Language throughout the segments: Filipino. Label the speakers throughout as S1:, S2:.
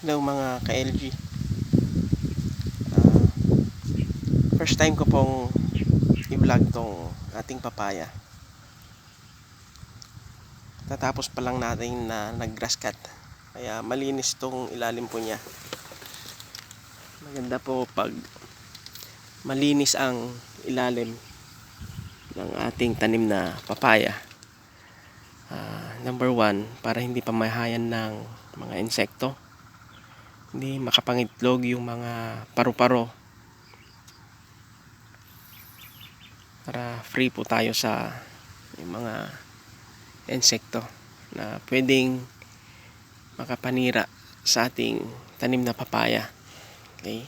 S1: Hello mga ka-LG. Ah, First time ko pong i-vlog tong ating papaya. Tatapos pa lang natin na nag-grass cut. Kaya malinis tong ilalim po niya. Maganda po pag malinis ang ilalim ng ating tanim na papaya. Number 1, para hindi pamahayan ng mga insekto. Hindi makapangitlog yung mga paru-paro. Para free po tayo sa yung mga insekto na pwedeng makapanira sa ating tanim na papaya. Okay?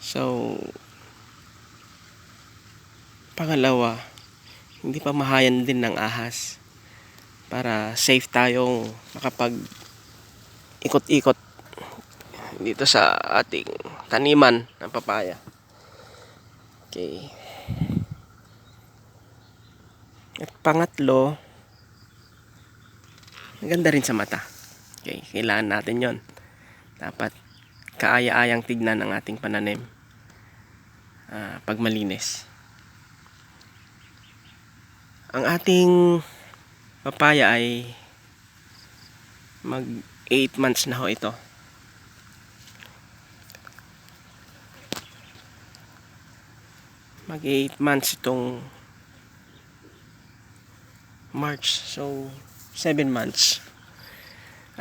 S1: So, pangalawa, hindi pamahayan din ng ahas para safe tayong makapag ikot-ikot dito sa ating taniman ng papaya. Okay. At pangatlo, maganda rin sa mata. Okay, kailangan natin yon. Dapat kaaya-ayang tignan ang ating pananim pag malinis. Ang ating papaya ay mag 8 months na ho ito. Mag 8 months itong March. So 7 months.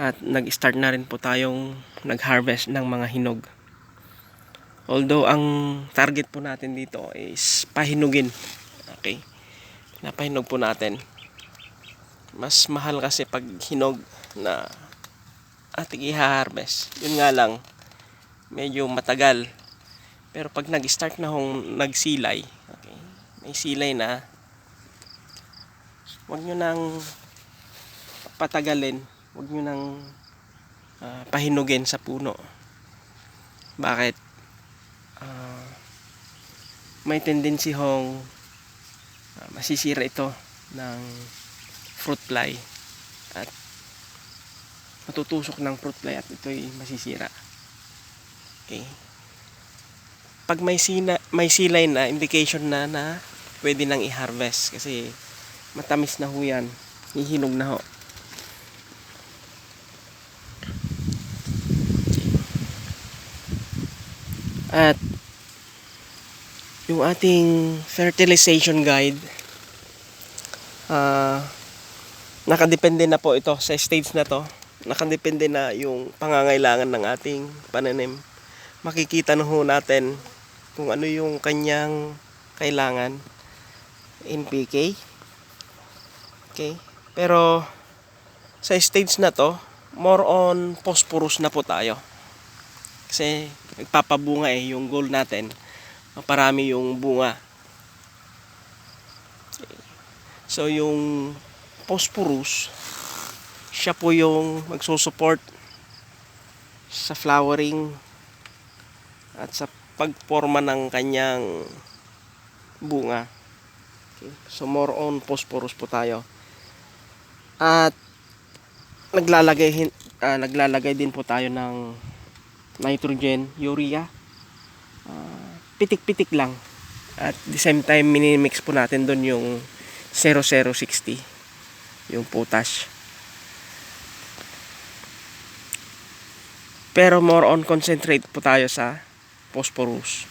S1: At nag-start na rin po tayong nag-harvest ng mga hinog. Although ang target po natin dito is pahinugin. Okay. Napahinog po natin. Mas mahal kasi pag hinog na ating i-harvest. Yun nga lang, medyo matagal. Pero pag nag-start na hong nagsilay, okay, may silay na, huwag nyo nang patagalin, huwag nyo nang pahinugin sa puno. Bakit? May tendency hong masisira ito ng fruit fly at matutusok ng fruit fly at ito'y masisira. Okay. Pag may silay na, indication na pwede nang i-harvest kasi matamis na ho yan, hihinog na ho. At yung ating fertilization guide, nakadepende na po ito sa stage na to. Nakadepende na yung pangangailangan ng ating pananim. Makikita na ho natin kung ano yung kanyang kailangan. NPK. Okay. Pero sa stage na to, more on phosphorus na po tayo. Kasi nagpapabunga yung goal natin. Maparami yung bunga. Okay. So yung phosphorus, siya po yung magsusupport sa flowering at sa pagporma ng kanyang bunga. Okay. So more on phosphorus po tayo. At naglalagay din po tayo ng nitrogen, urea. Pitik-pitik lang. At the same time minimix po natin doon yung 0060, yung potash. Pero more on concentrate po tayo sa phosphorus.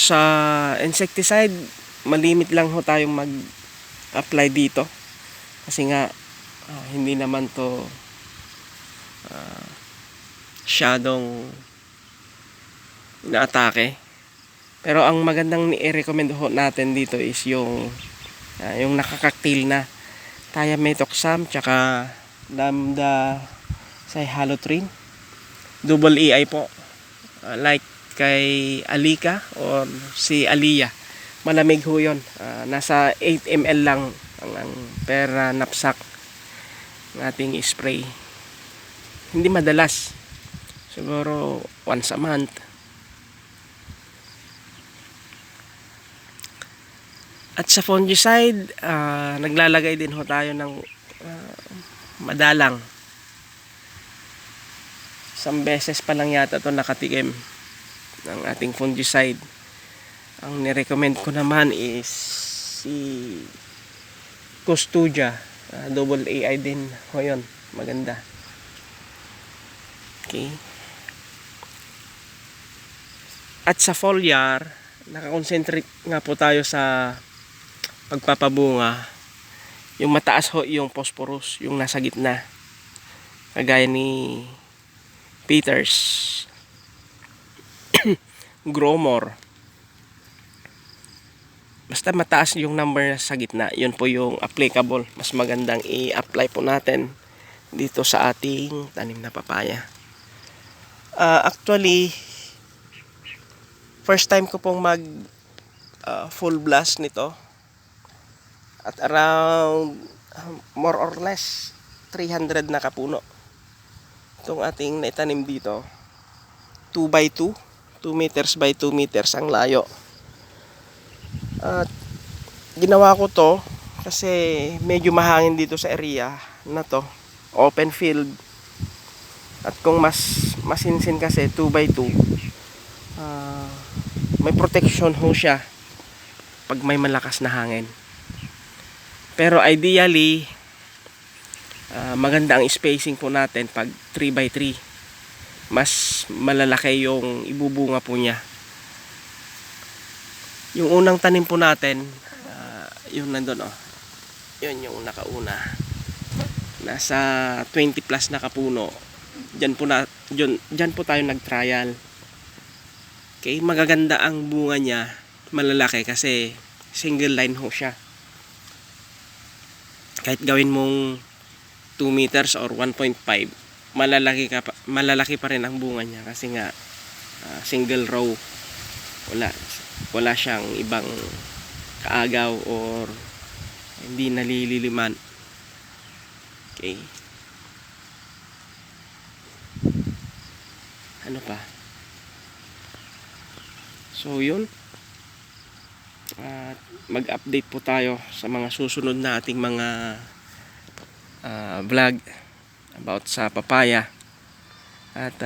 S1: Sa insecticide, malimit lang ho tayong mag-apply dito. Kasi nga, hindi naman to masyadong na-atake. Pero ang magandang i-recommend ho natin dito is yung nakakaktil na thiamethoxam tsaka lambda cyhalothrin, double EI po, like kay Alika or si Alia. Malamig ho yun, nasa 8 ml lang ang per knapsack ng ating spray. Hindi madalas, siguro once a month. At sa fungicide, naglalagay din ho tayo ng madalang. Isang beses pa lang yata ito nakatikim ng ating fungicide. Ang nirecommend ko naman is si Custodia. Double AI din ho yun. Maganda. Okay. At sa foliar, nakakonsentrate nga po tayo sa pagpapabunga. Yung mataas ho yung phosphorus, yung nasa gitna. Kagaya ni Peters. Grow more. Basta mataas yung number sa gitna, yun po yung applicable. Mas magandang i-apply po natin dito sa ating tanim na papaya. Actually, first time ko pong mag full blast nito. At around more or less 300 na kapuno. Itong ating naitanim dito, 2x2, 2 meters by 2 meters ang layo. At ginawa ko to kasi medyo mahangin dito sa area na to, open field. At kung mas masinsin kasi 2x2, may protection ho siya pag may malakas na hangin. Pero ideally, maganda ang spacing po natin pag 3x3. Mas malalaki yung ibubunga po niya. Yung unang tanim po natin, yung nandun yun yung nakauna. Nasa 20 plus na kapuno. Diyan po tayo nag-trial. Okay, magaganda ang bunga niya, malalaki kasi single line ho siya. Kahit gawin mong 2 meters or 1.5, malalaki pa rin ang bunga niya kasi nga single row. Wala siyang ibang kaagaw or hindi nalililiman. Okay. Ano pa? So yun. Mag-update po tayo sa mga susunod na ating mga vlog about sa papaya. At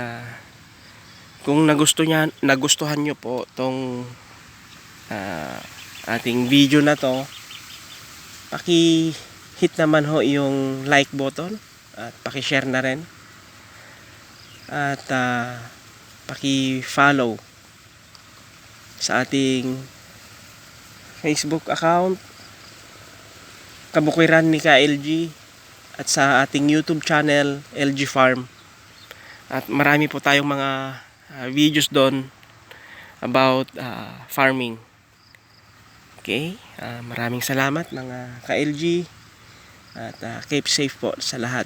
S1: kung nagustuhan nyo po tong ating video na to, paki-hit naman ho yung like button at paki-share na rin. At paki-follow sa ating Facebook account Kabukidnon ni LG at sa ating YouTube channel LG Farm. At marami po tayong mga videos doon about farming. Okay, maraming salamat mga ka-LG at keep safe po sa lahat.